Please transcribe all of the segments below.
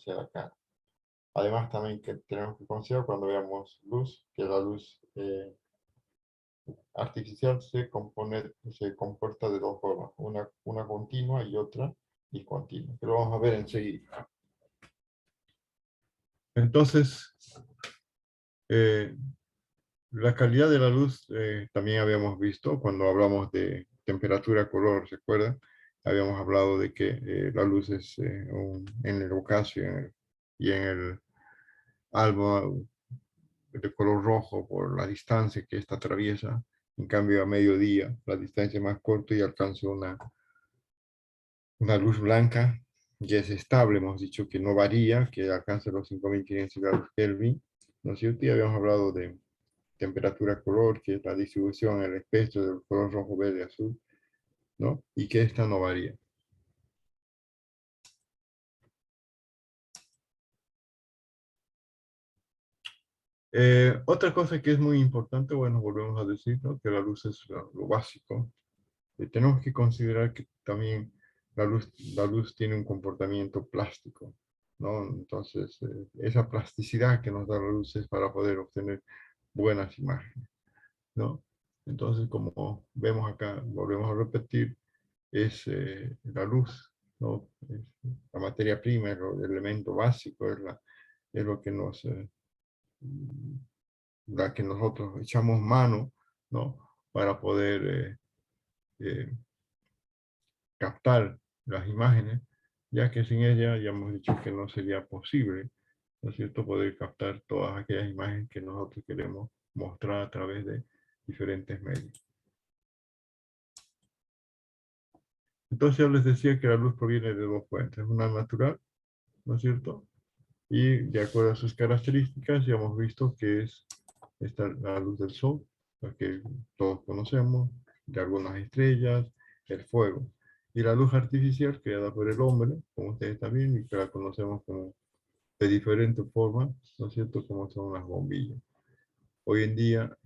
hacia la cara. Además, también que tenemos que considerar cuando veamos luz, que la luz artificial se comporta de dos formas, una continua y otra discontinua, que lo vamos a ver enseguida. Entonces, la calidad de la luz también habíamos visto cuando hablamos de temperatura, color, ¿se acuerdan? Habíamos hablado de que la luz es en el ocaso y en el alba de color rojo por la distancia que ésta atraviesa. En cambio, a mediodía, la distancia es más corta y alcanza una luz blanca que es estable, hemos dicho que no varía, que alcanza los 5500 grados Kelvin. ¿No es cierto? Y habíamos hablado de temperatura color, que es la distribución en el espectro del color rojo, verde, azul, ¿no? Y que esta no varía. Otra cosa que es muy importante, bueno, volvemos a decir, ¿no? Que la luz es lo básico. Tenemos que considerar que también la luz tiene un comportamiento plástico, ¿no? Entonces, esa plasticidad que nos da la luz es para poder obtener buenas imágenes, ¿no? Entonces, como vemos acá, volvemos a repetir, es la luz, ¿no? Es la materia prima, es el elemento básico, es lo que la que nosotros echamos mano, ¿no? Para poder captar las imágenes, ya que sin ella ya hemos dicho que no sería posible, ¿no es cierto?, poder captar todas aquellas imágenes que nosotros queremos mostrar a través de diferentes medios. Entonces yo les decía que la luz proviene de dos fuentes, una natural, ¿no es cierto?, y de acuerdo a sus características ya hemos visto que es la luz del sol, la que todos conocemos, de algunas estrellas, el fuego. Y la luz artificial creada por el hombre, como ustedes también, y que la conocemos como de diferentes formas, ¿no es cierto?, como son las bombillas. Hoy en día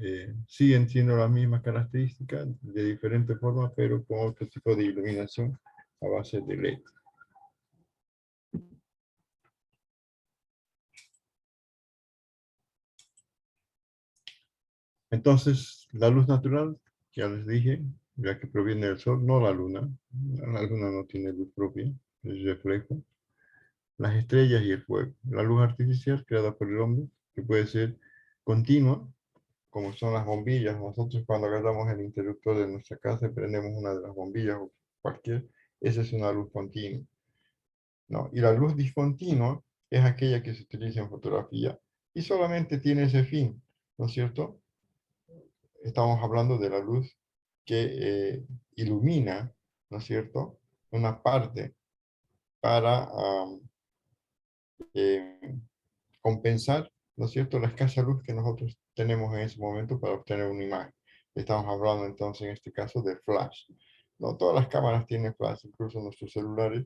siguen siendo las mismas características de diferentes formas, pero con otro tipo de iluminación a base de LED. Entonces, la luz natural, ya les dije, ya que proviene del sol, no la luna. La luna no tiene luz propia, es reflejo. Las estrellas y el fuego. La luz artificial creada por el hombre, que puede ser continua, como son las bombillas. Nosotros cuando agarramos el interruptor de nuestra casa y prendemos una de las bombillas o cualquier, esa es una luz continua, ¿no? Y la luz discontinua es aquella que se utiliza en fotografía y solamente tiene ese fin, ¿no es cierto? Estamos hablando de la luz que ilumina, ¿no es cierto?, una parte para eh, compensar, ¿no es cierto?, la escasa luz que nosotros tenemos en ese momento para obtener una imagen. Estamos hablando entonces en este caso de flash. No todas las cámaras tienen flash, incluso nuestros celulares,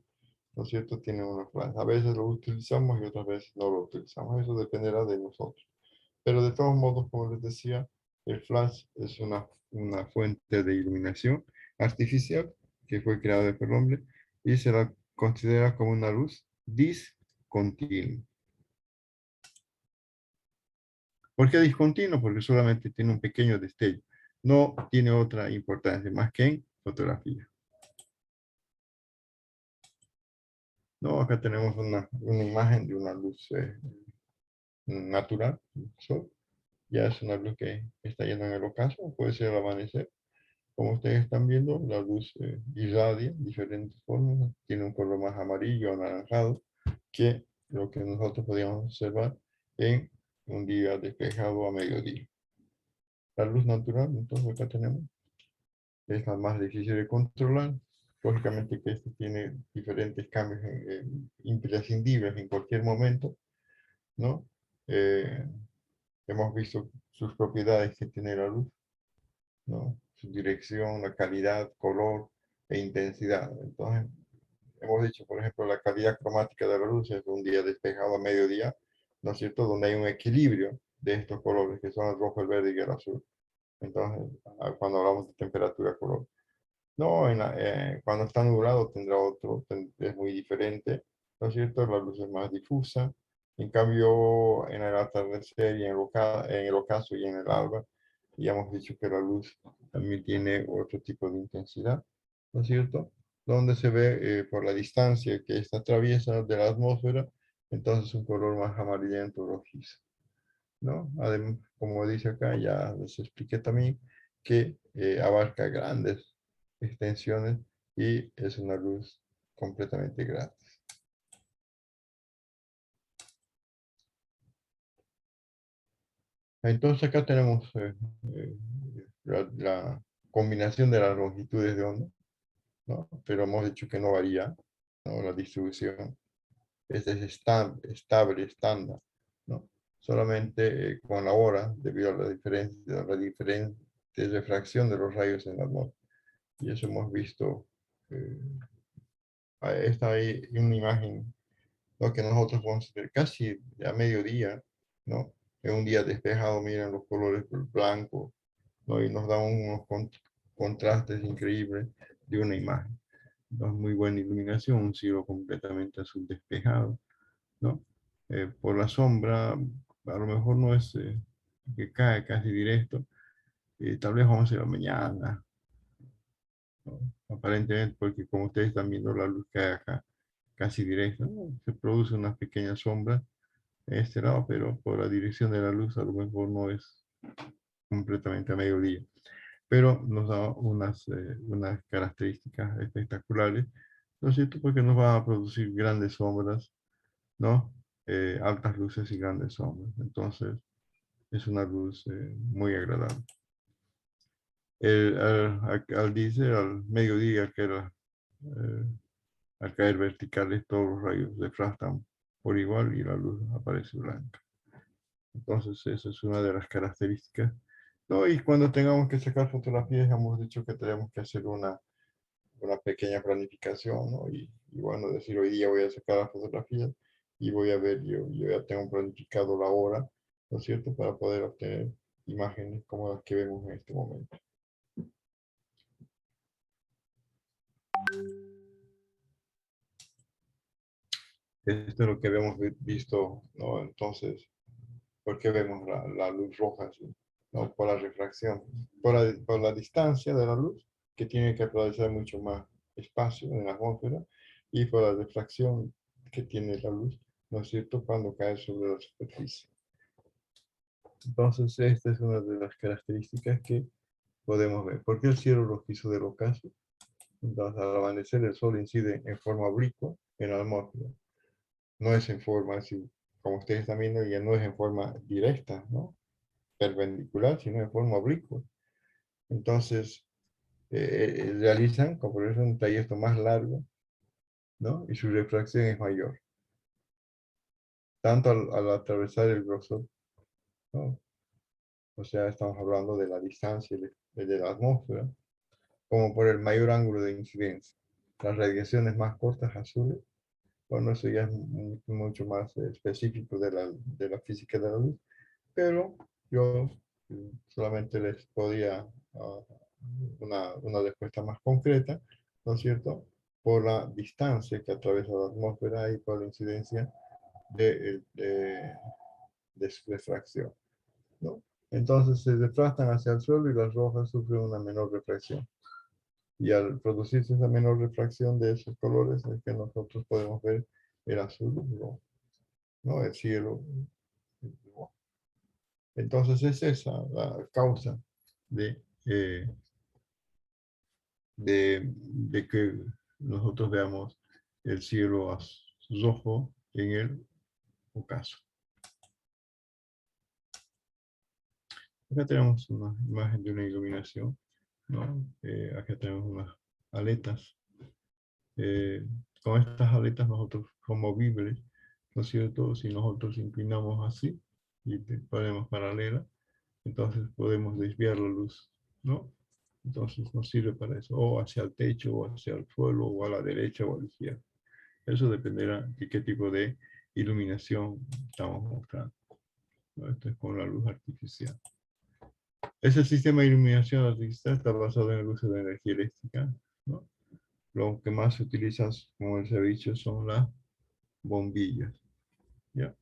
¿no es cierto?, tienen una flash. A veces lo utilizamos y otras veces no lo utilizamos. Eso dependerá de nosotros. Pero de todos modos, como les decía, el flash es una fuente de iluminación artificial que fue creada por el hombre y se la considera como una luz discontinua. ¿Por qué discontinuo? Porque solamente tiene un pequeño destello. No tiene otra importancia más que en fotografía. No, acá tenemos una imagen de una luz natural, sol. Ya es una luz que está yendo en el ocaso, puede ser el amanecer. Como ustedes están viendo, la luz irradia diferentes formas. Tiene un color más amarillo, anaranjado, que lo que nosotros podíamos observar en un día despejado a mediodía. La luz natural, entonces acá tenemos, es la más difícil de controlar. Lógicamente que esto tiene diferentes cambios imprescindibles en cualquier momento, ¿no? Eh, hemos visto sus propiedades que tiene la luz, ¿no? Su dirección, la calidad, color e intensidad. Entonces, hemos dicho, por ejemplo, la calidad cromática de la luz es un día despejado a mediodía, ¿no es cierto?, donde hay un equilibrio de estos colores, que son el rojo, el verde y el azul. Entonces, cuando hablamos de temperatura, color. No, cuando está nublado tendrá otro, es muy diferente, ¿no es cierto? La luz es más difusa. En cambio, en el atardecer y en el ocaso y en el alba, ya hemos dicho que la luz también tiene otro tipo de intensidad, ¿no es cierto? Donde se ve por la distancia que esta atraviesa de la atmósfera, entonces un color más amarillento rojizo, ¿no? Además, como dice acá, ya les expliqué también que abarca grandes extensiones y es una luz completamente gratis. Entonces acá tenemos eh, la combinación de las longitudes de onda, ¿no? Pero hemos dicho que no varía, ¿no? La distribución estable, estándar, ¿no? Solamente con la hora, debido a la diferente refracción de los rayos en la atmósfera. Y eso hemos visto, eh, está ahí una imagen, ¿no? Que nosotros podemos ver casi a mediodía, ¿no? En un día despejado, miren los colores blanco, ¿no? Y nos da unos contrastes increíbles de una imagen. Entonces, muy buena iluminación, un cielo completamente azul despejado, ¿no? Por la sombra, a lo mejor no es que cae casi directo, tal vez 11 de la mañana, ¿no? Aparentemente, porque como ustedes están viendo la luz cae acá casi directa, ¿no? Se produce una pequeña sombra en este lado, pero por la dirección de la luz a lo mejor no es completamente a mediodía. Pero nos da unas características espectaculares, ¿no es cierto? Porque nos va a producir grandes sombras, ¿no? Altas luces y grandes sombras. Entonces, es una luz muy agradable. Dice, al mediodía, que era, al caer verticales, todos los rayos refractan por igual y la luz aparece blanca. Entonces, esa es una de las características. No, y cuando tengamos que sacar fotografías, hemos dicho que tenemos que hacer una pequeña planificación, ¿no? Y bueno, decir, hoy día voy a sacar las fotografías y voy a ver, yo ya tengo planificado la hora, ¿no es cierto?, para poder obtener imágenes como las que vemos en este momento. Esto es lo que habíamos visto, ¿no? Entonces, ¿por qué vemos la luz roja así? ¿No? Por la refracción, por la distancia de la luz, que tiene que atravesar mucho más espacio en la atmósfera, y por la refracción que tiene la luz, ¿no es cierto?, cuando cae sobre la superficie. Entonces, esta es una de las características que podemos ver. ¿Por qué el cielo rojizo del ocaso? Entonces, al amanecer el sol incide en forma oblicua en la atmósfera. No es en forma así, como ustedes están viendo, ya no es en forma directa, ¿no? Perpendicular, sino en forma oblicua. Entonces, realizan, como es un trayecto más largo, ¿no? Y su refracción es mayor. Tanto al atravesar el grosor, ¿no? O sea, estamos hablando de la distancia de la atmósfera, como por el mayor ángulo de incidencia. Las radiaciones más cortas, azules, bueno, eso ya es mucho más específico de la física de la luz, pero yo solamente les podía una respuesta más concreta, ¿no es cierto?, por la distancia que atraviesa la atmósfera y por la incidencia de su refracción, ¿no? Entonces se refractan hacia el suelo y las rojas sufren una menor refracción. Y al producirse esa menor refracción de esos colores es que nosotros podemos ver el azul, ¿no? El cielo. Entonces es esa la causa de, eh, de que nosotros veamos el cielo rojo en el ocaso. Acá tenemos una imagen de una iluminación, ¿no? Acá tenemos unas aletas. Eh, con estas aletas nosotros son movibles, ¿no es cierto? Si nosotros inclinamos así y ponemos paralela, entonces podemos desviar la luz, ¿no? Entonces nos sirve para eso, o hacia el techo, o hacia el suelo, o a la derecha o a la izquierda. Eso dependerá de qué tipo de iluminación estamos mostrando, ¿no? Esto es con la luz artificial. Ese sistema de iluminación artificial está basado en el uso de energía eléctrica, ¿no? Lo que más se utiliza, como les he dicho, son las bombillas. ¿Ya?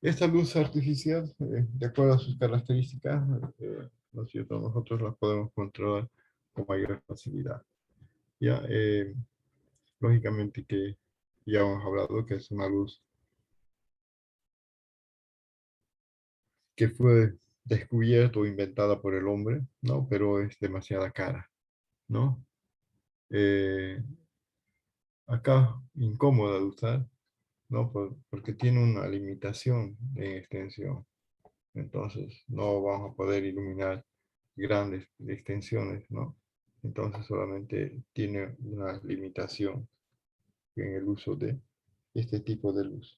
Esta luz artificial, de acuerdo a sus características, ¿no es cierto? Nosotros las podemos controlar con mayor facilidad. ¿Ya? Lógicamente que ya hemos hablado que es una luz que fue descubierta o inventada por el hombre, ¿no? Pero es demasiada cara, ¿no? Eh, acá incómoda de usar, ¿no? Porque tiene una limitación en extensión. Entonces no vamos a poder iluminar grandes extensiones, ¿no? Entonces solamente tiene una limitación en el uso de este tipo de luz.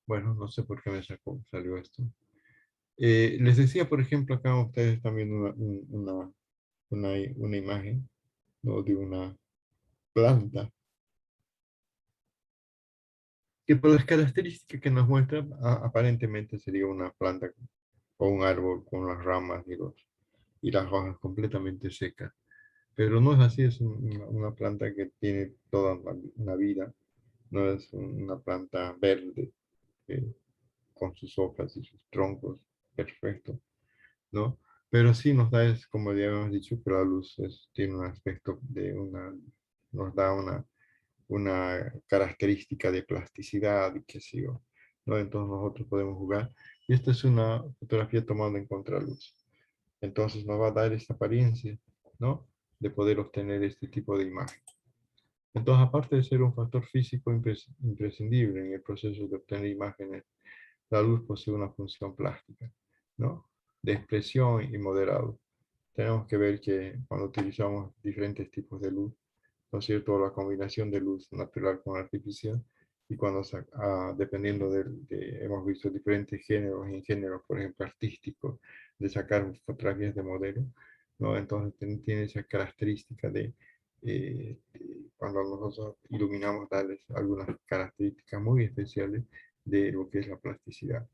Bueno, no sé por qué salió esto. Les decía, por ejemplo, acá ustedes están viendo una imagen, ¿no? De una planta, que por las características que nos muestra, aparentemente sería una planta o un árbol con las ramas y las hojas completamente secas. Pero no es así, es una planta que tiene toda una vida, no es una planta verde con sus hojas y sus troncos perfectos, ¿no? Pero sí nos da, es como ya hemos dicho, que la luz tiene un aspecto nos da una característica de plasticidad y qué sé yo, ¿no? Entonces nosotros podemos jugar. Y esta es una fotografía tomada en contraluz. Entonces nos va a dar esta apariencia, ¿no? De poder obtener este tipo de imagen. Entonces, aparte de ser un factor físico imprescindible en el proceso de obtener imágenes, la luz posee una función plástica, ¿no? De expresión y moderado. Tenemos que ver que cuando utilizamos diferentes tipos de luz, ¿no es cierto? La combinación de luz natural con artificial, y cuando, dependiendo hemos visto diferentes géneros y géneros, por ejemplo, artísticos, de sacar fotografías de modelo, ¿no? Entonces tiene esa característica cuando nosotros iluminamos, darles algunas características muy especiales de lo que es la plasticidad.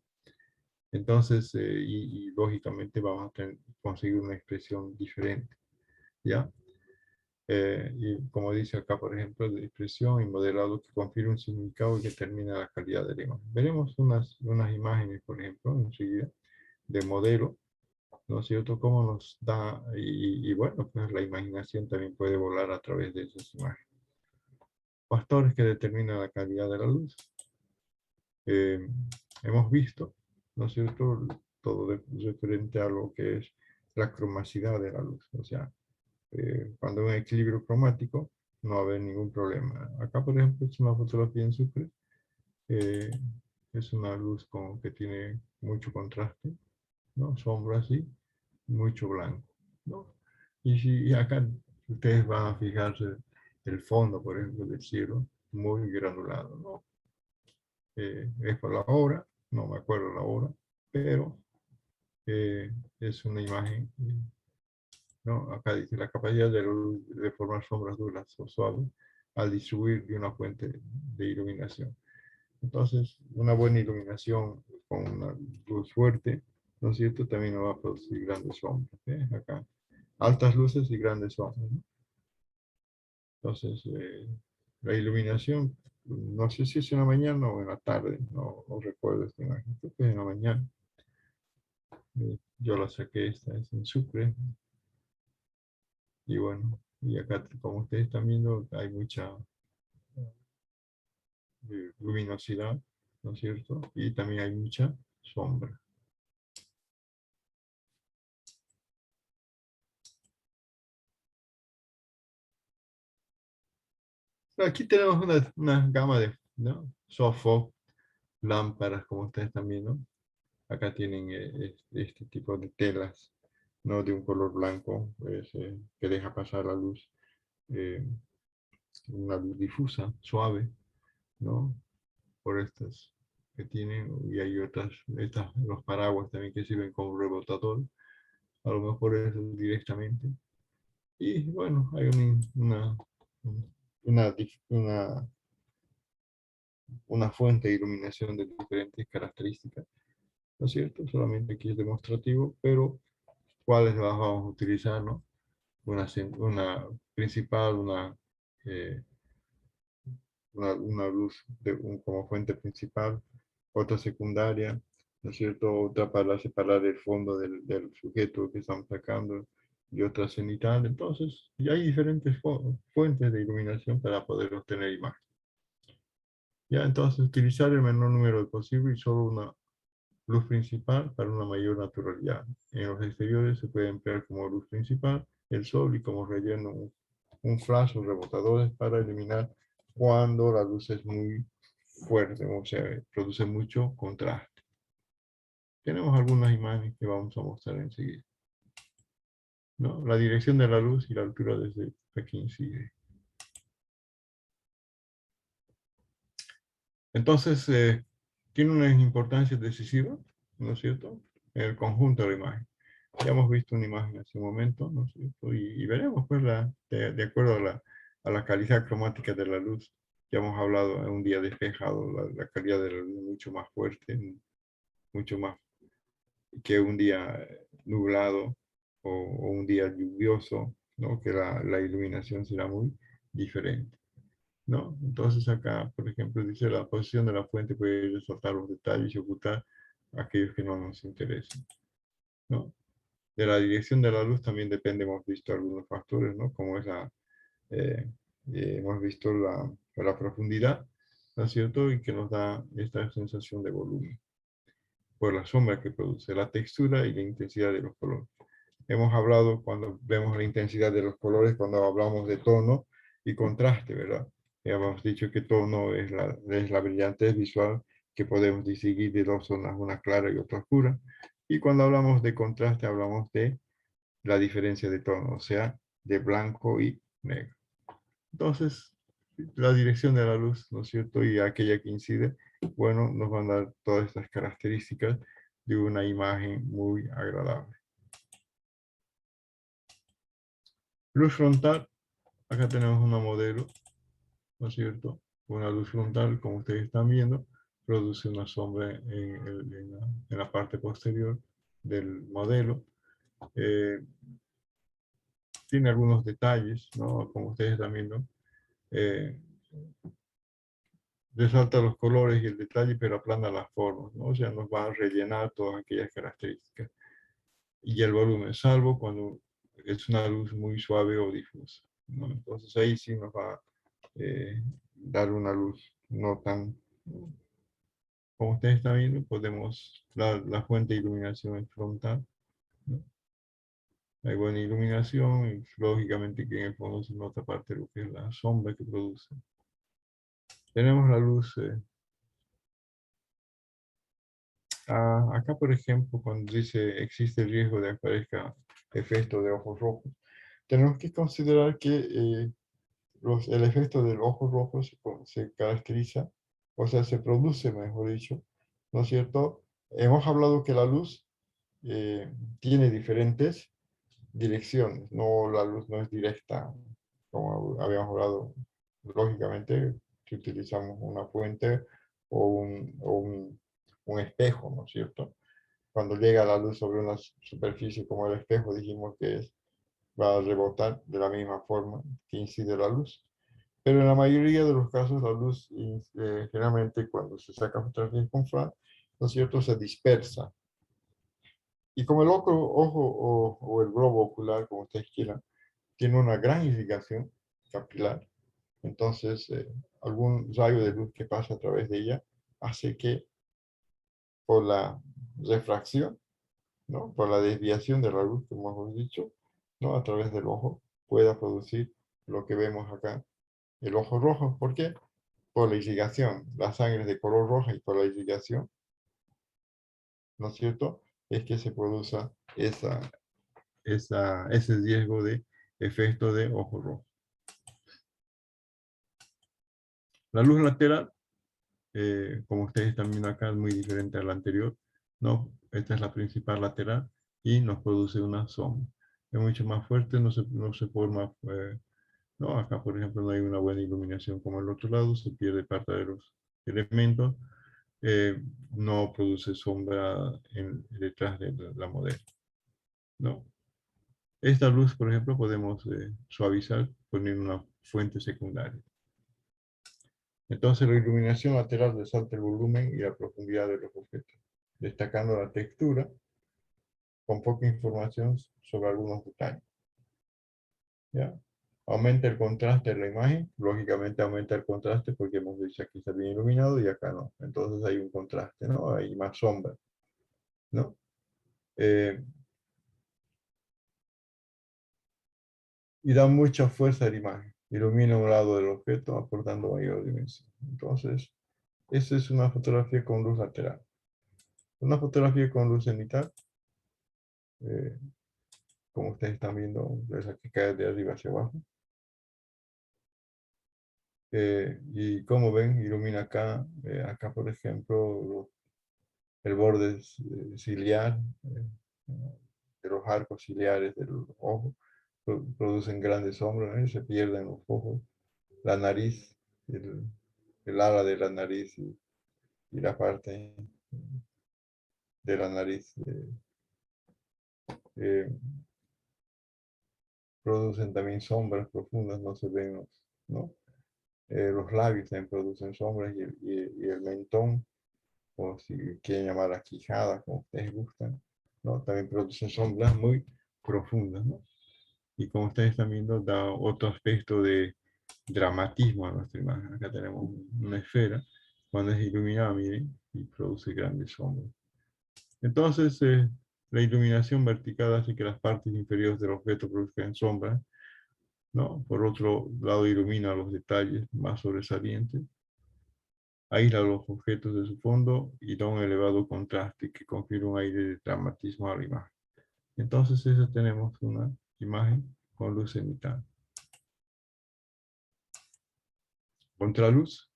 Entonces, y lógicamente vamos a conseguir una expresión diferente, ¿ya? Y como dice acá, por ejemplo, de expresión y modelado que confiere un significado y que determina la calidad de la imagen. Veremos unas imágenes, por ejemplo, enseguida, de modelo, ¿no es cierto? Cómo nos da, y bueno, pues la imaginación también puede volar a través de esas imágenes. Factores que determinan la calidad de la luz. Eh, hemos visto, ¿no es cierto? Todo referente a lo que es la cromacidad de la luz, o sea, cuando hay un equilibrio cromático, no va a haber ningún problema. Acá, por ejemplo, es una fotografía en sucre. eh, es una luz que tiene mucho contraste, ¿no? Sombras y mucho blanco, ¿no? Y acá ustedes van a fijarse el fondo, por ejemplo, del cielo, muy granulado, ¿no? Es por la hora, no me acuerdo la hora, pero es una imagen. ¿No? Acá dice la capacidad de formar sombras duras o suaves al distribuir de una fuente de iluminación. Entonces, una buena iluminación con una luz fuerte, ¿no es cierto? También nos va a producir grandes sombras. Acá, altas luces y grandes sombras, ¿no? Entonces, la iluminación, no sé si es en la mañana o en la tarde, no recuerdo esta imagen, creo que es en la mañana. Yo la saqué, esta es en Sucre, y bueno, y acá, como ustedes están viendo, hay mucha luminosidad, ¿no es cierto? Y también hay mucha sombra. Aquí tenemos una gama de, ¿no? Softbox, lámparas, como ustedes están viendo. Acá tienen este tipo de telas, ¿no? De un color blanco, pues, que deja pasar la luz, eh, una luz difusa, suave, ¿no? Por estas que tienen, y hay los paraguas también que sirven como rebotador, a lo mejor es directamente. Y bueno, hay una, una, una fuente de iluminación de diferentes características. ¿no es cierto? Solamente aquí es demostrativo, pero ¿cuáles las vamos a utilizar, no? Una principal, eh, una luz como fuente principal, otra secundaria, ¿no es cierto? Otra para separar el fondo del sujeto que estamos sacando y otra cenital. Entonces, ya hay diferentes fuentes de iluminación para poder obtener imagen. Ya, entonces, utilizar el menor número posible y solo una luz principal para una mayor naturalidad. En los exteriores se puede emplear como luz principal el sol y como relleno un flash o rebotadores para eliminar cuando la luz es muy fuerte, o sea, produce mucho contraste. Tenemos algunas imágenes que vamos a mostrar enseguida, ¿no? La dirección de la luz y la altura desde aquí incide. Entonces, tiene una importancia decisiva, ¿no es cierto?, en el conjunto de la imagen. Ya hemos visto una imagen hace un momento, ¿no es cierto? Y veremos, pues, de acuerdo a la calidad cromática de la luz. Ya hemos hablado en un día despejado, la calidad de la luz es mucho más fuerte, mucho más que un día nublado o un día lluvioso, ¿no? Que la iluminación será muy diferente, ¿no? Entonces acá, por ejemplo, dice la posición de la fuente puede resaltar los detalles y ocultar aquellos que no nos interesan, ¿no? De la dirección de la luz también depende, hemos visto algunos factores, ¿no? Como es eh, hemos visto la profundidad, ¿no es cierto? Y que nos da esta sensación de volumen, por la sombra que produce, la textura y la intensidad de los colores. Hemos hablado cuando vemos la intensidad de los colores, cuando hablamos de tono y contraste, ¿verdad? Ya hemos dicho que tono es la brillantez visual que podemos distinguir de dos zonas, una clara y otra oscura. Y cuando hablamos de contraste, hablamos de la diferencia de tono, o sea, de blanco y negro. Entonces, la dirección de la luz, ¿no es cierto? Y aquella que incide, bueno, nos van a dar todas estas características de una imagen muy agradable. Luz frontal, acá tenemos una modelo, ¿no es cierto? Una luz frontal, como ustedes están viendo, produce una sombra en la parte posterior del modelo. Eh, Tiene algunos detalles, ¿no? Como ustedes están viendo. Eh, Resalta los colores y el detalle, pero aplana las formas, ¿no? O sea, nos va a rellenar todas aquellas características. Y el volumen, salvo cuando es una luz muy suave o difusa, ¿no? Entonces ahí sí nos va a dar una luz no tan... Como ustedes están viendo, podemos dar la fuente de iluminación frontal, ¿no? Hay buena iluminación y lógicamente que en el fondo se nota parte de lo que es la sombra que produce. Tenemos la luz acá, por ejemplo, cuando dice existe el riesgo de que aparezca efecto de ojos rojos, tenemos que considerar que el efecto del ojo rojo se caracteriza, o sea, se produce, mejor dicho, ¿no es cierto? Hemos hablado que la luz tiene diferentes direcciones, no, la luz no es directa, como habíamos hablado, lógicamente, si utilizamos una fuente o un espejo, ¿no es cierto? Cuando llega la luz sobre una superficie como el espejo, dijimos que va a rebotar de la misma forma que incide la luz. Pero en la mayoría de los casos, la luz, generalmente cuando se saca fotografía con flash, ¿no es cierto?, se dispersa. Y como el ojo o el globo ocular, como ustedes quieran, tiene una gran irrigación capilar, entonces algún rayo de luz que pasa a través de ella hace que por la refracción, ¿no? Por la desviación de la luz, como hemos dicho, ¿no? A través del ojo, pueda producir lo que vemos acá, el ojo rojo. ¿Por qué? Por la irrigación. La sangre es de color roja y por la irrigación, ¿no es cierto? Es que se produce ese riesgo de efecto de ojo rojo. La luz lateral, como ustedes están viendo acá, es muy diferente a la anterior, ¿no? Esta es la principal lateral y nos produce una sombra. Es mucho más fuerte, no se forma, no, acá por ejemplo no hay una buena iluminación como el otro lado, se pierde parte de los elementos, no produce sombra detrás de la modelo, ¿no? Esta luz, por ejemplo, podemos suavizar poniendo una fuente secundaria. Entonces la iluminación lateral resalta el volumen y la profundidad de los objetos, destacando la textura con poca información sobre algunos detalles. ¿Ya? Aumenta el contraste en la imagen, lógicamente aumenta el contraste porque hemos dicho aquí está bien iluminado y acá no. Entonces hay un contraste, ¿no? Hay más sombra, ¿no? Eh, y da mucha fuerza a la imagen. Ilumina un lado del objeto aportando mayor dimensión. Entonces, esa es una fotografía con luz lateral. Una fotografía con luz cenital, eh, como ustedes están viendo, es la que cae de arriba hacia abajo. Y como ven, ilumina acá, acá por ejemplo, el borde ciliar, de los arcos ciliares del ojo, producen grandes sombras, ¿no? Y se pierden los ojos, la nariz, el ala de la nariz y la parte de la nariz eh, producen también sombras profundas, no se ven, ¿no? Los labios también producen sombras y el mentón, o si quieren llamar la quijada, como ustedes gustan, ¿no? También producen sombras muy profundas, ¿no? Y como ustedes están viendo, da otro aspecto de dramatismo a nuestra imagen. Acá tenemos una esfera, cuando es iluminada, miren, y produce grandes sombras. Entonces, la iluminación vertical hace que las partes inferiores del objeto produzcan sombras, ¿no? Por otro lado, ilumina los detalles más sobresalientes, aísla los objetos de su fondo y da un elevado contraste que confiere un aire de dramatismo a la imagen. Entonces, eso tenemos una imagen con luz cenital. Contraluz.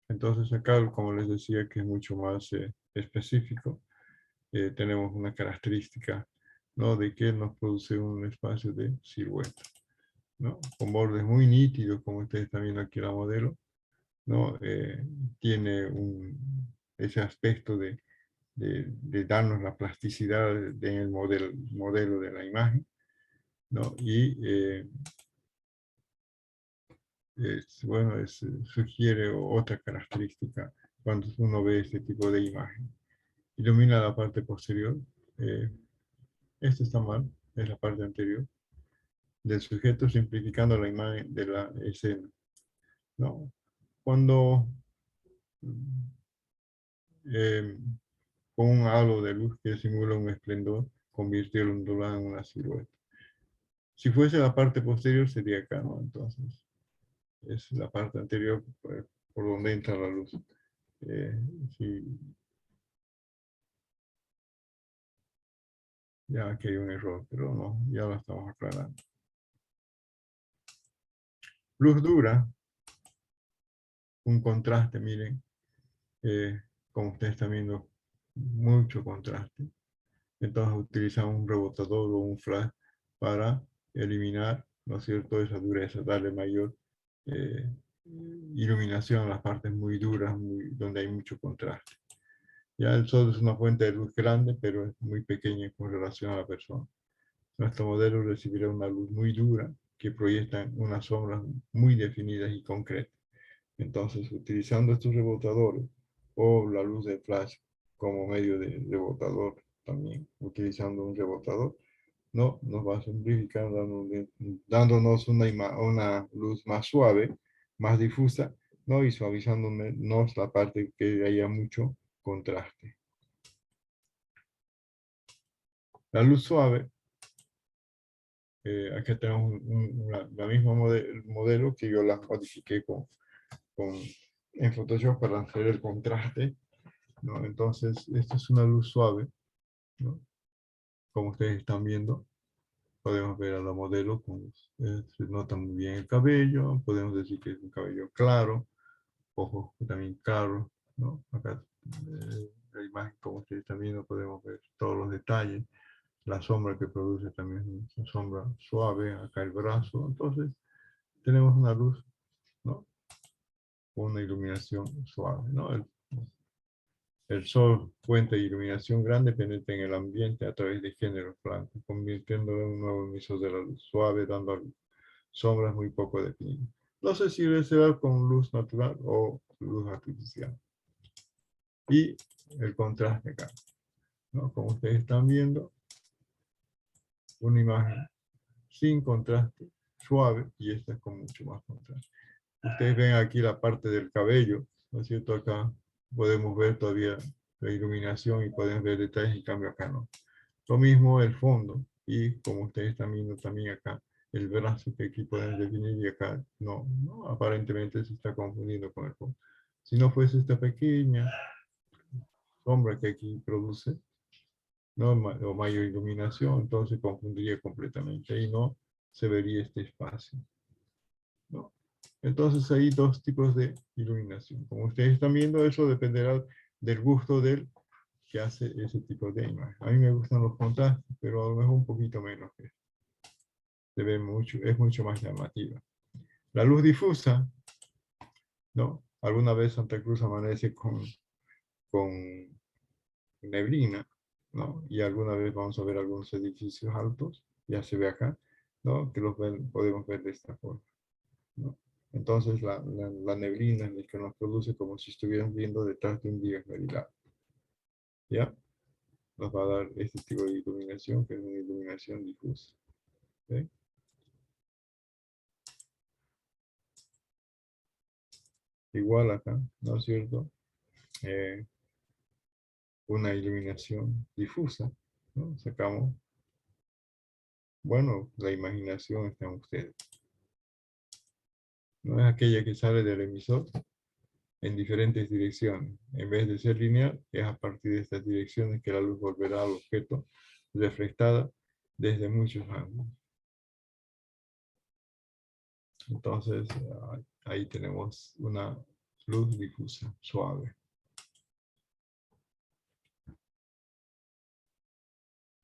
Entonces acá, como les decía, que es mucho más específico, tenemos una característica, ¿no? De que nos produce un espacio de silueta, ¿no? Con bordes muy nítidos, como ustedes están viendo aquí la modelo, ¿no? Tiene ese aspecto de darnos la plasticidad en el modelo de la imagen, ¿no? Y bueno, sugiere otra característica cuando uno ve este tipo de imagen. Ilumina la parte posterior. Eh, Esto está mal, es la parte anterior del sujeto, simplificando la imagen de la escena, ¿no? Cuando eh, con un halo de luz que simula un esplendor, convirtió el ondulado en una silueta. Si fuese la parte posterior sería acá, ¿no? Entonces, es la parte anterior por donde entra la luz. Eh, sí, ya aquí hay un error, pero no, ya lo estamos aclarando. Luz dura, un contraste, miren, como ustedes están viendo, mucho contraste. Entonces utilizamos un rebotador o un flash para eliminar, ¿no es cierto?, esa dureza, darle mayor eh, iluminación a las partes muy duras, donde hay mucho contraste. Ya el sol es una fuente de luz grande, pero es muy pequeña con relación a la persona. Nuestro modelo recibirá una luz muy dura que proyecta unas sombras muy definidas y concretas. Entonces, utilizando estos rebotadores o la luz de flash como medio de rebotador, también utilizando un rebotador, no, nos va a simplificar dándonos una luz más suave, más difusa, ¿no? Y suavizándonos la parte que haya mucho contraste. La luz suave, aquí tenemos la misma modelo que yo la modifiqué con, en Photoshop para hacer el contraste, ¿no? Entonces, esta es una luz suave, ¿no? Como ustedes están viendo, podemos ver a la modelo, se nota muy bien el cabello, podemos decir que es un cabello claro, ojos también claros, ¿no? Acá la imagen, como ustedes están viendo, podemos ver todos los detalles, la sombra que produce también es una sombra suave, acá el brazo, entonces tenemos una luz, ¿no? Una iluminación suave, ¿no? El sol, fuente de iluminación grande, penetra en el ambiente a través de géneros blancos, convirtiéndolo en un nuevo emisor de la luz suave, dando sombras muy poco definidas. No sé si se va con luz natural o luz artificial. Y el contraste acá, ¿no? Como ustedes están viendo, una imagen sin contraste, suave, y esta es con mucho más contraste. Ustedes ven aquí la parte del cabello, ¿no es cierto? Acá podemos ver todavía la iluminación y podemos ver detalles, en cambio acá no. Lo mismo el fondo, y como ustedes están viendo también acá, el brazo que aquí pueden definir y acá no, no, aparentemente se está confundiendo con el fondo. Si no fuese esta pequeña sombra que aquí produce, ¿no? O mayor iluminación, entonces confundiría completamente y no se vería este espacio, ¿no? Entonces hay dos tipos de iluminación. Como ustedes están viendo, eso dependerá del gusto del que hace ese tipo de imagen. A mí me gustan los contrastes, pero a lo mejor un poquito menos. Se ve mucho, es mucho más llamativa. La luz difusa, ¿no? Alguna vez Santa Cruz amanece con neblina, ¿no? Y alguna vez vamos a ver algunos edificios altos, ya se ve acá, ¿no? Que podemos ver de esta forma, ¿no? Entonces la neblina es que nos produce como si estuviéramos viendo detrás de un día esmerilado, ¿ya? Nos va a dar este tipo de iluminación, que es una iluminación difusa, ¿sí? Igual acá, ¿no es cierto? Eh, una iluminación difusa, ¿no? Sacamos, bueno, la imaginación está en ustedes. No es aquella que sale del emisor en diferentes direcciones. En vez de ser lineal, es a partir de estas direcciones que la luz volverá al objeto reflectada desde muchos ángulos. Entonces, ahí tenemos una luz difusa, suave.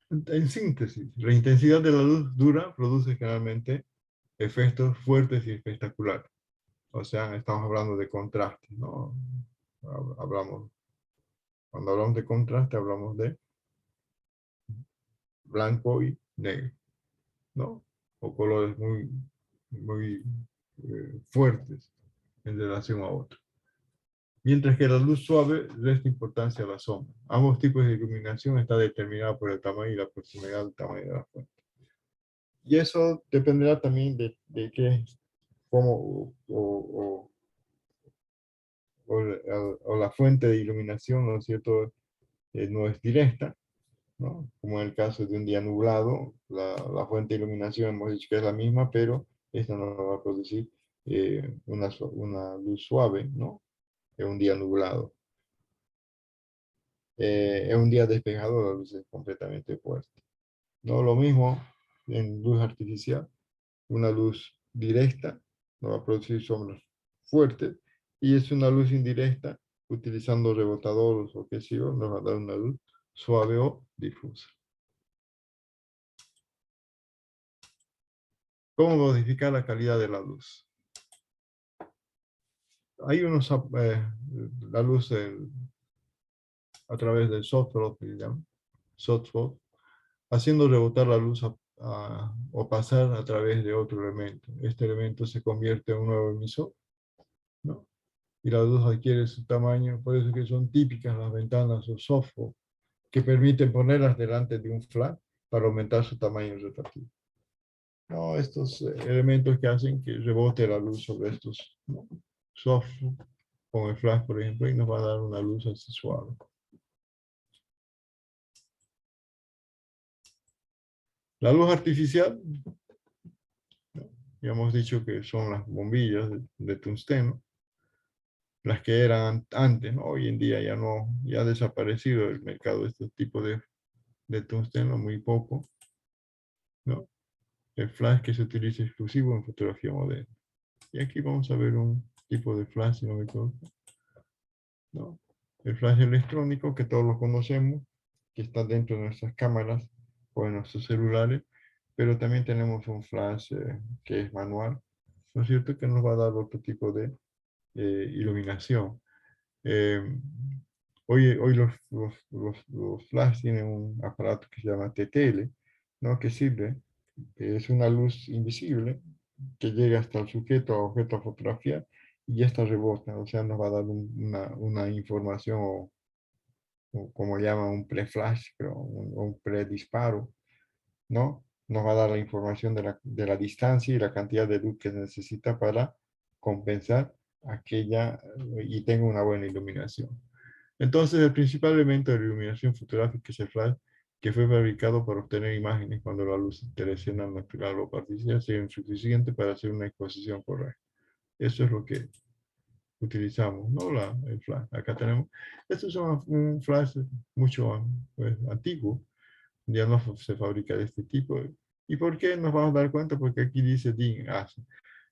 En síntesis, la intensidad de la luz dura produce generalmente efectos fuertes y espectaculares. O sea, estamos hablando de contraste, ¿no? Hablamos, cuando hablamos de contraste, hablamos de blanco y negro, ¿no? O colores muy fuertes en relación a otros. Mientras que la luz suave resta importancia a la sombra. Ambos tipos de iluminación están determinados por el tamaño y la proximidad del tamaño de la fuente. Y eso dependerá también de qué, cómo o la fuente de iluminación, ¿no es cierto? No es directa, ¿no? Como en el caso de un día nublado, la fuente de iluminación hemos dicho que es la misma, pero esta no va a producir una luz suave, ¿no? En un día nublado. En un día despejado la luz es completamente fuerte. No lo mismo en luz artificial, una luz directa no va a producir sombras fuertes y es una luz indirecta utilizando rebotadores o qué sé yo, nos va a dar una luz suave o difusa. ¿Cómo modificar la calidad de la luz? Hay unos, la luz a través del software, que llaman, software, haciendo rebotar la luz o pasar a través de otro elemento. Este elemento se convierte en un nuevo emisor, ¿no? Y la luz adquiere su tamaño, por eso que son típicas las ventanas o software, que permiten ponerlas delante de un flash para aumentar su tamaño relativo. No, estos elementos que hacen que rebote la luz sobre estos, ¿no? Software, con el flash, por ejemplo, y nos va a dar una luz así suave. La luz artificial, ¿no? Ya hemos dicho que son las bombillas de tungsteno, las que eran antes, ¿no? Hoy en día ya no, ya ha desaparecido el mercado de este tipo de tungsteno, muy poco, ¿no? El flash que se utiliza exclusivo en fotografía moderna. Y aquí vamos a ver un tipo de flash, si no me equivoco, ¿no? El flash electrónico que todos lo conocemos, que está dentro de nuestras cámaras o en nuestros celulares, pero también tenemos un flash que es manual, ¿no es cierto? Que nos va a dar otro tipo de iluminación. Eh, Hoy los flash tienen un aparato que se llama TTL, ¿no? Que sirve, que es una luz invisible que llega hasta el sujeto o objeto a fotografiar y esta rebota, o sea, nos va a dar una información o como llaman un pre-flash, pero un pre-disparo, ¿no? Nos va a dar la información de la distancia y la cantidad de luz que se necesita para compensar aquella y tenga una buena iluminación. Entonces, el principal elemento de la iluminación fotográfica es el flash, que fue fabricado para obtener imágenes cuando la luz terrestre natural o artificial sea insuficiente para hacer una exposición correcta. Eso es lo que utilizamos, ¿no? El flash. Acá tenemos, esto es un flash mucho pues, antiguo, ya no se fabrica de este tipo. ¿Y por qué nos vamos a dar cuenta? Porque aquí dice DIN ASA.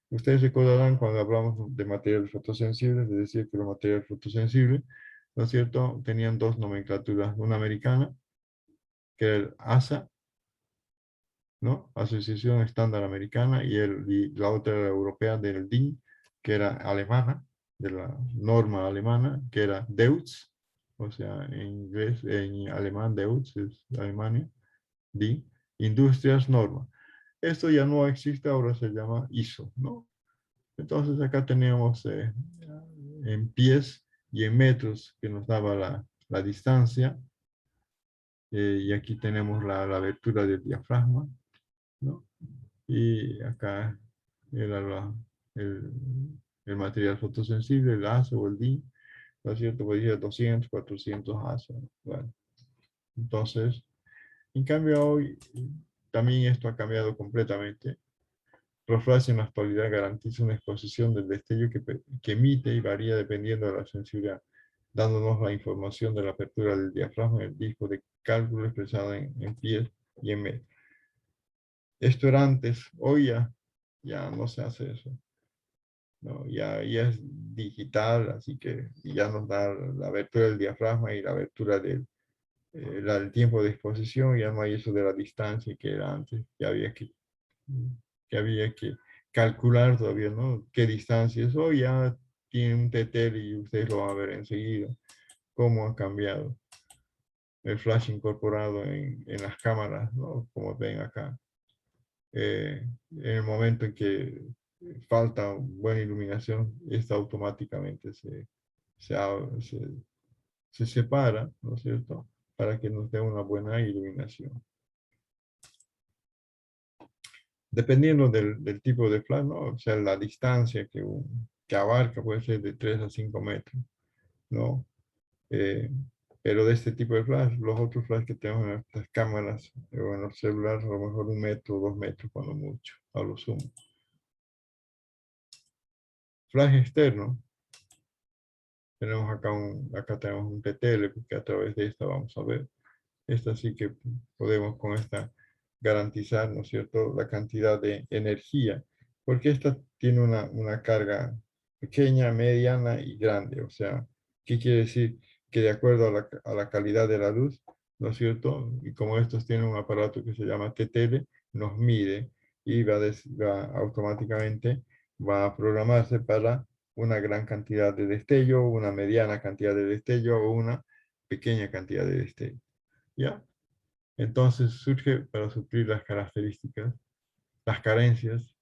Ustedes recordarán cuando hablamos de materiales fotosensibles, es decir, que los materiales fotosensibles, ¿no es cierto?, tenían dos nomenclaturas, una americana, que era el ASA, ¿no? Asociación Estándar Americana, y la otra era europea del DIN, que era alemana, de la norma alemana, que era Deutz, o sea, en inglés, en alemán Deutz es Alemania, DIN, Industrias Norma. Esto ya no existe, ahora se llama ISO, ¿no? Entonces acá tenemos en pies y en metros que nos daba la distancia, y aquí tenemos la abertura del diafragma, ¿no? Y acá era el, el material fotosensible, el ASA o el DIN, ¿no es cierto? Podría ser 200, 400 ASA. Bueno, entonces, en cambio hoy también esto ha cambiado completamente. Los flashes en la actualidad garantizan una exposición del destello que emite y varía dependiendo de la sensibilidad, dándonos la información de la apertura del diafragma del disco de cálculo expresada en pies y en metros. Esto era antes, hoy ya no se hace eso, ¿no? Ya es digital, así que ya nos da la abertura del diafragma y la abertura del tiempo de exposición, ya no hay eso de la distancia que era antes, que había que calcular todavía, ¿no? ¿Qué distancia es? Hoy ya tiene un TTL y ustedes lo van a ver enseguida, cómo ha cambiado el flash incorporado en las cámaras, ¿no? Como ven acá. En el momento en que falta buena iluminación, esta automáticamente se, abre- se, se separa, ¿no es cierto? Para que nos dé una buena iluminación. Dependiendo del tipo de flash, ¿no? O sea, la distancia que abarca puede ser de 3 a 5 metros, ¿no? Eh, pero de este tipo de flash, los otros flash que tenemos en nuestras cámaras o en los celulares, a lo mejor 1 metro, 2 metros, cuando mucho, a lo sumo. Flash externo, acá tenemos un PTL, porque a través de esta vamos a ver. Esta sí que podemos con esta garantizar, ¿no es cierto?, la cantidad de energía, porque esta tiene una carga pequeña, mediana y grande. O sea, ¿qué quiere decir? Que de acuerdo a la calidad de la luz, ¿no es cierto? Y como estos tienen un aparato que se llama TTL, nos mide y automáticamente va a programarse para una gran cantidad de destello, una mediana cantidad de destello o una pequeña cantidad de destello. ¿Ya? Entonces surge para suplir las características, las carencias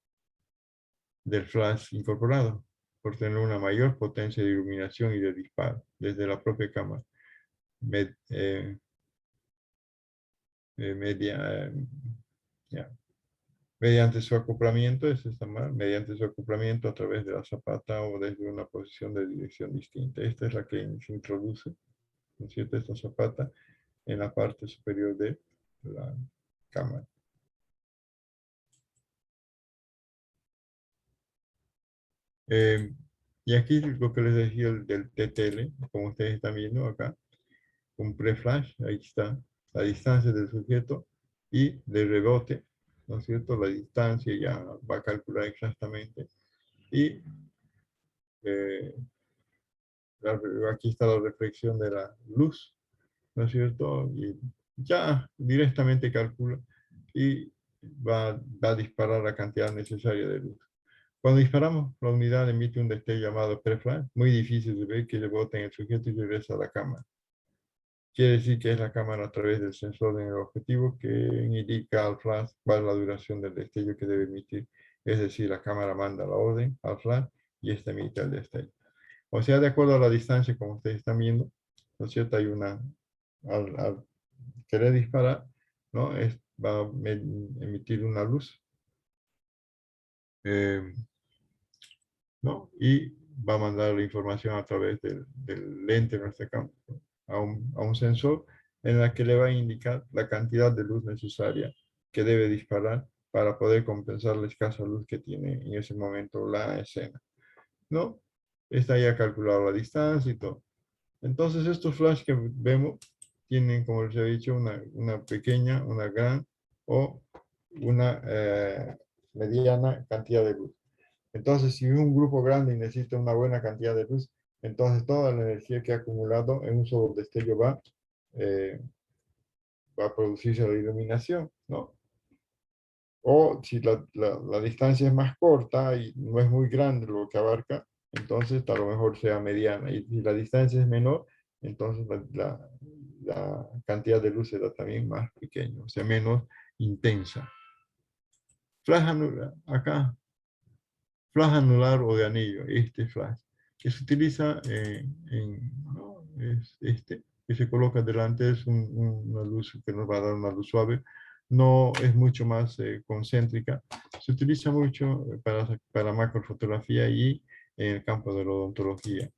del flash incorporado, por tener una mayor potencia de iluminación y de disparo desde la propia cámara. Med- eh, media, ya. Mediante su acoplamiento, mediante su acoplamiento a través de la zapata o desde una posición de dirección distinta. Esta es la que se introduce, ¿no es cierto? Esta zapata en la parte superior de la cámara. Eh, y aquí lo que les decía del TTL, como ustedes están viendo acá, un pre-flash, ahí está, la distancia del sujeto y de rebote, ¿no es cierto? La distancia ya va a calcular exactamente. Y eh, aquí está la reflexión de la luz, ¿no es cierto? Y ya directamente calcula y va a disparar la cantidad necesaria de luz. Cuando disparamos, la unidad emite un destello llamado pre-flash, muy difícil de ver, que rebota en el sujeto y regresa a la cámara. quiere decir que es la cámara a través del sensor en el objetivo que indica al flash cuál es la duración del destello que debe emitir. Es decir, la cámara manda la orden al flash y este emite el destello. O sea, de acuerdo a la distancia, como ustedes están viendo, ¿no es cierto? Hay una, al querer disparar, ¿no? Va a emitir una luz, eh, ¿no? Y va a mandar la información a través del lente, en este caso, a un sensor en la que le va a indicar la cantidad de luz necesaria que debe disparar para poder compensar la escasa luz que tiene en ese momento la escena, ¿no? Está ya calculado la distancia y todo. Entonces estos flash que vemos tienen, como les he dicho, una pequeña, una gran o una mediana cantidad de luz. Entonces, si un grupo grande necesita una buena cantidad de luz, entonces toda la energía que ha acumulado en un solo destello eh, va a producirse la iluminación, ¿no? O si la distancia es más corta y no es muy grande lo que abarca, entonces a lo mejor sea mediana. Y si la distancia es menor, entonces la cantidad de luz será también más pequeña, o sea, menos intensa. Flash anular, acá, flash anular o de anillo, este flash, que se utiliza ¿no? Es este, que se coloca delante, es una luz que nos va a dar una luz suave, no es mucho más concéntrica, se utiliza mucho para macrofotografía y en el campo de la odontología,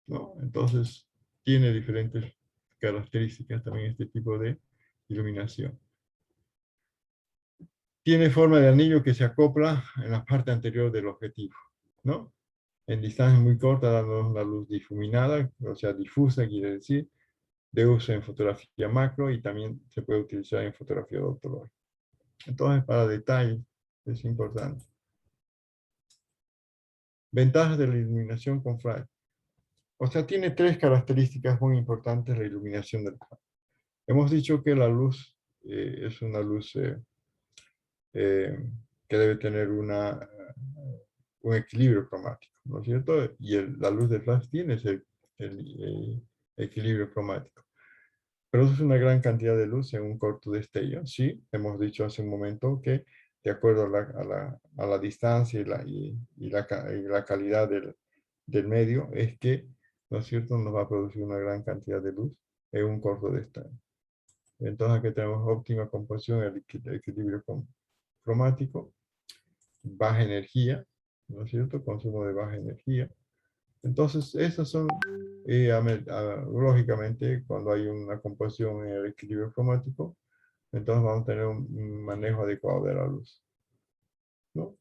¿no? Entonces, tiene diferentes características también este tipo de iluminación. Tiene forma de anillo que se acopla en la parte anterior del objetivo, ¿no? En distancia muy corta, dando una luz difuminada, o sea, difusa, quiere decir, de uso en fotografía macro y también se puede utilizar en fotografía odontológica. Entonces, para detalles, es importante. Ventajas de la iluminación con flash. O sea, tiene tres características muy importantes la iluminación del flash. Hemos dicho que la luz es una luz eh, que debe tener un equilibrio cromático, ¿no es cierto? Y la luz del flash tiene ese equilibrio cromático. Produce una gran cantidad de luz en un corto destello. Sí, hemos dicho hace un momento que de acuerdo a la distancia y la calidad del medio, es que, ¿no es cierto?, nos va a producir una gran cantidad de luz en un corto destello. Entonces aquí tenemos óptima composición, el equilibrio cromático, baja energía, ¿no es cierto?, consumo de baja energía. Entonces, esas son, lógicamente, cuando hay una composición en el equilibrio cromático, entonces vamos a tener un manejo adecuado de la luz, ¿no?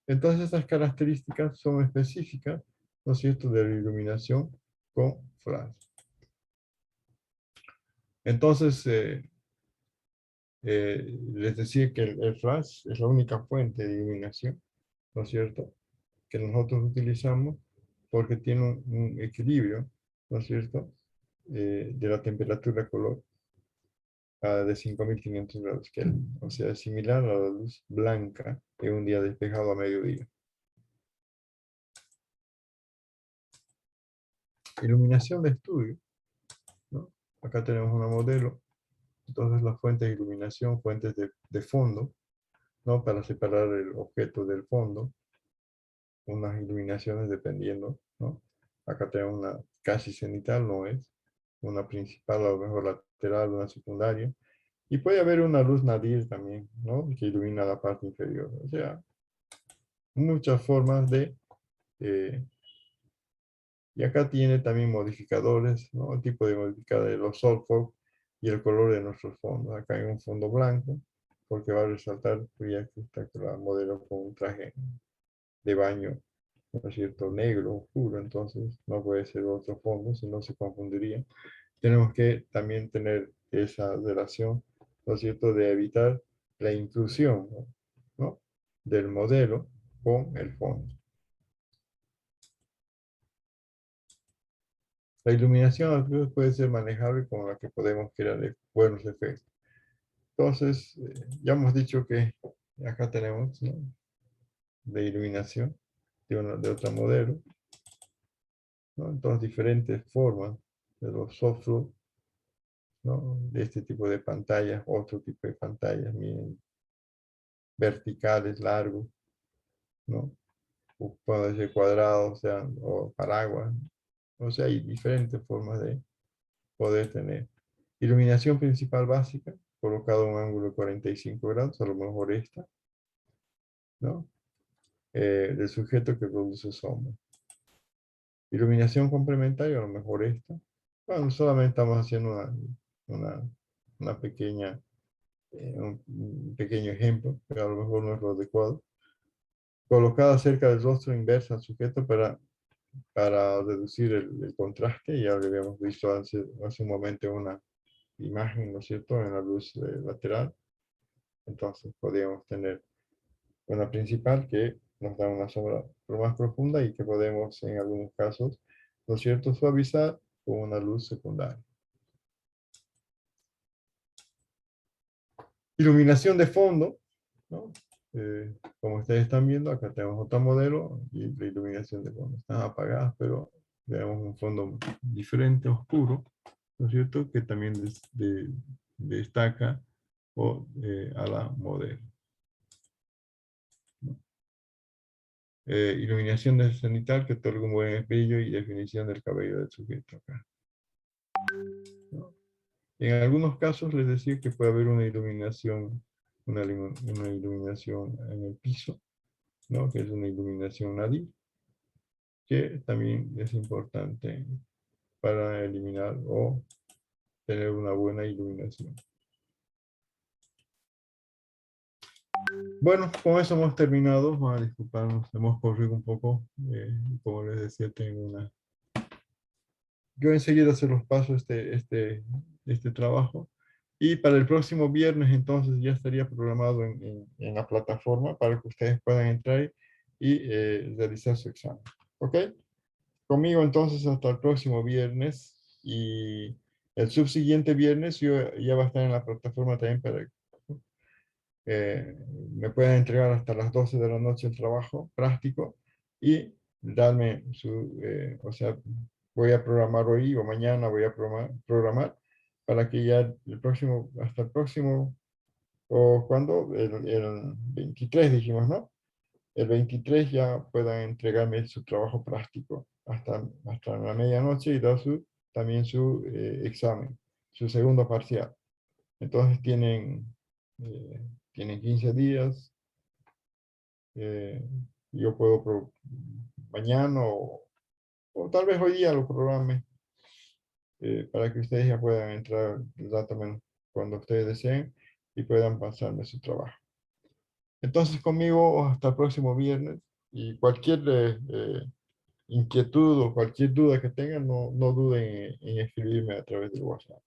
Entonces, estas características son específicas, ¿no es cierto?, de la iluminación con flash. Entonces, les decía que el flash es la única fuente de iluminación, ¿no es cierto?, que nosotros utilizamos porque tiene un equilibrio, ¿no es cierto?, de la temperatura color de 5500 grados Kelvin. O sea, es similar a la luz blanca en un día despejado a mediodía. Iluminación de estudio, ¿no? Acá tenemos una modelo. Entonces, las fuentes de iluminación, fuentes de fondo, ¿no? Para separar el objeto del fondo. Unas iluminaciones dependiendo, ¿no? Acá tenemos una casi cenital, no es. Una principal, a lo mejor lateral, una secundaria. Y puede haber una luz nadir también, ¿no? Que ilumina la parte inferior. O sea, muchas formas de... eh, y acá tiene también modificadores, ¿no? El tipo de modificadores, los softbox y el color de nuestros fondos. Acá hay un fondo blanco, porque va a resaltar, pues, ya que está la modelo con un traje de baño, ¿no es cierto?, negro, oscuro, entonces no puede ser otro fondo, si no se confundiría. Tenemos que también tener esa relación, ¿no es cierto?, de evitar la intrusión, ¿no?, del modelo con el fondo. La iluminación puede ser manejable con la que podemos crear buenos efectos. Entonces, ya hemos dicho que acá tenemos, ¿no?, de iluminación de otro modelo, ¿no? Entonces, diferentes formas de los software ¿no? De este tipo de pantallas, otro tipo de pantallas, miren, verticales, largos, ¿no? O puede ser cuadrados, o sea, o paraguas. O sea, hay diferentes formas de poder tener. Iluminación principal básica, colocado a un ángulo de 45 grados, a lo mejor esta, ¿no? Del sujeto que produce sombra. Iluminación complementaria, a lo mejor esta. Bueno, solamente estamos haciendo una, una pequeña, un pequeño ejemplo, pero a lo mejor no es lo adecuado. Colocada cerca del rostro inversa al sujeto para reducir el contraste. Ya lo habíamos visto hace un momento una imagen, ¿no es cierto?, en la luz lateral. Entonces podríamos tener una principal que nos da una sombra más profunda y que podemos en algunos casos, ¿no es cierto?, suavizar con una luz secundaria. Iluminación de fondo, ¿no? Como ustedes están viendo, acá tenemos otro modelo y la iluminación de fondo. Están apagadas, pero tenemos un fondo diferente, oscuro, ¿no es cierto?, que también destaca a la modelo. Iluminación de cenital que otorga un buen brillo y definición del cabello del sujeto acá, ¿no? En algunos casos les decía que puede haber una iluminación en el piso, ¿no?, que es una iluminación nadir, que también es importante para eliminar o tener una buena iluminación. Bueno, con eso hemos terminado. Vamos a disculparnos, hemos corrido un poco. Como les decía, yo enseguida se los paso este trabajo. Y para el próximo viernes, entonces, ya estaría programado en la plataforma para que ustedes puedan entrar y realizar su examen. ¿Ok? Conmigo, entonces, hasta el próximo viernes. Y el subsiguiente viernes yo ya va a estar en la plataforma también para me pueden entregar hasta las 12 de la noche el trabajo práctico y darme o sea, voy a programar hoy o mañana voy a programar para que ya hasta el próximo, o cuando, el 23 dijimos, ¿no? El 23 ya puedan entregarme su trabajo práctico hasta la medianoche y dar también su examen, su segundo parcial. Entonces eh, tienen 15 días. Yo puedo mañana o tal vez hoy día lo programe para que ustedes ya puedan entrar exactamente cuando ustedes deseen y puedan pasarme su trabajo. Entonces conmigo hasta el próximo viernes y cualquier inquietud o cualquier duda que tengan, no duden en escribirme a través del WhatsApp.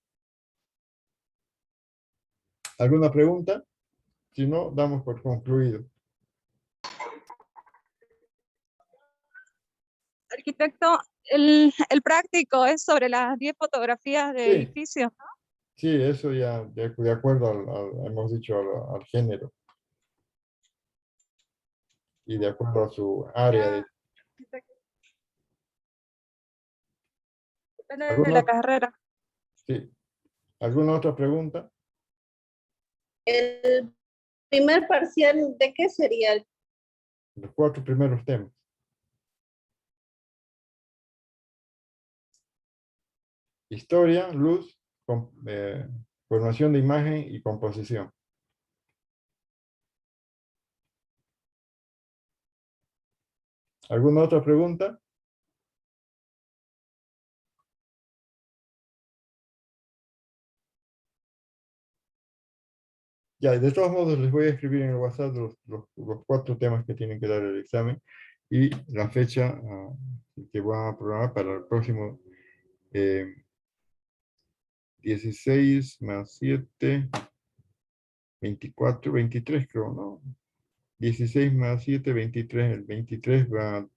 ¿Alguna pregunta? Si no, damos por concluido. Arquitecto, el práctico es sobre las 10 fotografías de Sí, edificios. sí, eso ya de acuerdo hemos dicho al género y de acuerdo a su área. Depende de la ¿Alguna, carrera. sí, ¿alguna otra pregunta? El primer parcial, ¿de qué sería? Los 4 primeros temas. Historia, luz, formación de imagen y composición. ¿Alguna otra pregunta? Ya, de todos modos les voy a escribir en el WhatsApp los 4 temas que tienen que dar el examen y la fecha que van a programar para el próximo 16 más 7, 24, 23 creo, ¿no? 16 más 7, 23. El 23 va a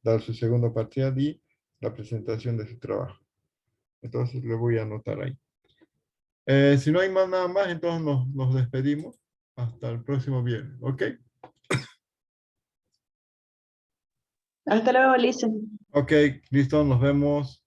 dar su segundo parcial y la presentación de su trabajo. Entonces le voy a anotar ahí. Si no hay nada más, entonces nos despedimos. Hasta el próximo viernes. ¿Ok? Hasta luego, Lisa. Ok, listo, nos vemos.